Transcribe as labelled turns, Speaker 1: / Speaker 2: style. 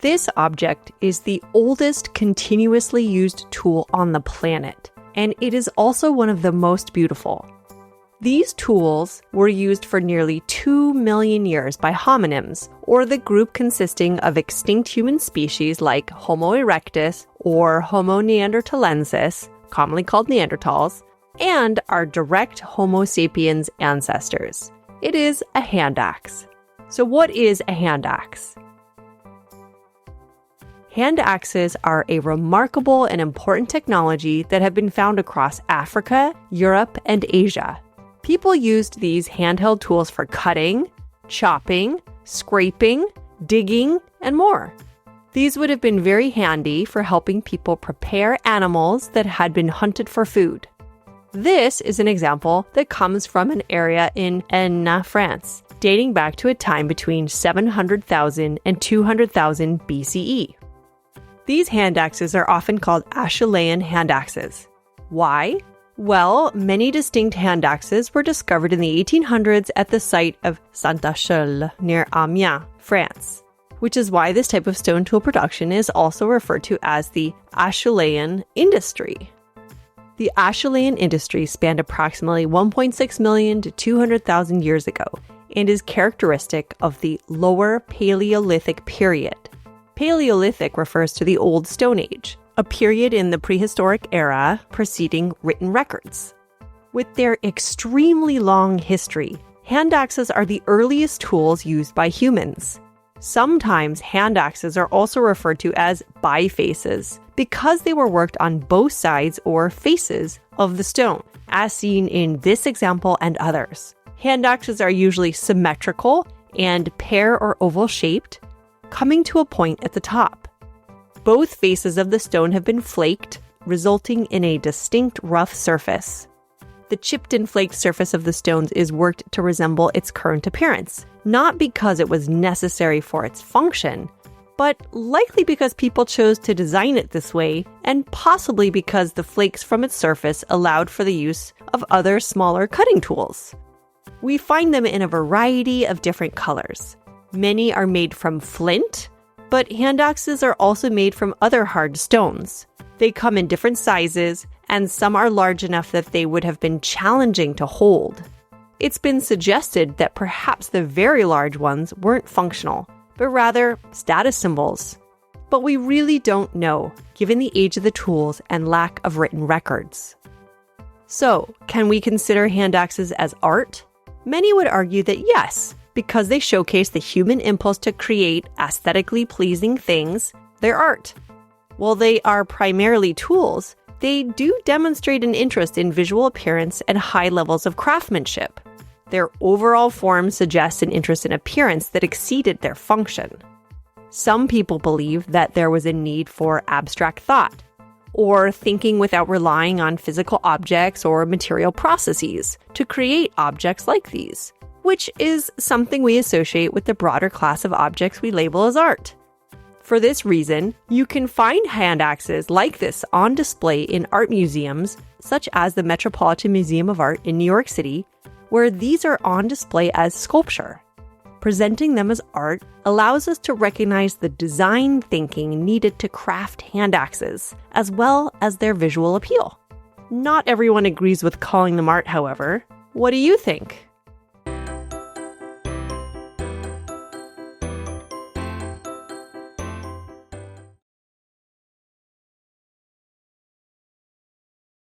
Speaker 1: This object is the oldest continuously used tool on the planet, and it is also one of the most beautiful. These tools were used for nearly 2 million years by hominins, or the group consisting of extinct human species like Homo erectus or Homo neanderthalensis, commonly called Neanderthals, and our direct Homo sapiens ancestors. It is a handaxe. So what is a handaxe? Handaxes are a remarkable and important technology that have been found across Africa, Europe, and Asia. People used these handheld tools for cutting, chopping, scraping, digging, and more. These would have been very handy for helping people prepare animals that had been hunted for food. This is an example that comes from an area in Enna, France, dating back to a time between 700,000 and 200,000 BCE. These handaxes are often called Acheulean Handaxes. Why? Well, many distinct handaxes were discovered in the 1800s at the site of Saint-Acheules near Amiens, France, which is why this type of stone tool production is also referred to as the Acheulean Industry. The Acheulean Industry spanned approximately 1.6 million to 200,000 years ago and is characteristic of the Lower Paleolithic period. Paleolithic refers to the Old Stone Age, a period in the prehistoric era preceding written records. With their extremely long history, handaxes are the earliest tools used by humans. Sometimes handaxes are also referred to as bifaces because they were worked on both sides or faces of the stone, as seen in this example and others. Handaxes are usually symmetrical and pear or oval shaped, coming to a point at the top. Both faces of the stone have been flaked, resulting in a distinct rough surface. The chipped and flaked surface of the stones is worked to resemble its current appearance, not because it was necessary for its function, but likely because people chose to design it this way, and possibly because the flakes from its surface allowed for the use of other smaller cutting tools. We find them in a variety of different colors. Many are made from flint, but handaxes are also made from other hard stones. They come in different sizes, and some are large enough that they would have been challenging to hold. It's been suggested that perhaps the very large ones weren't functional, but rather status symbols. But we really don't know, given the age of the tools and lack of written records. So, can we consider handaxes as art? Many would argue that yes, because they showcase the human impulse to create aesthetically pleasing things, they're art. While they are primarily tools, they do demonstrate an interest in visual appearance and high levels of craftsmanship. Their overall form suggests an interest in appearance that exceeded their function. Some people believe that there was a need for abstract thought, or thinking without relying on physical objects or material processes to create objects like these, which is something we associate with the broader class of objects we label as art. For this reason, you can find handaxes like this on display in art museums, such as the Metropolitan Museum of Art in New York City, where these are on display as sculpture. Presenting them as art allows us to recognize the design thinking needed to craft handaxes, as well as their visual appeal. Not everyone agrees with calling them art, however. What do you think?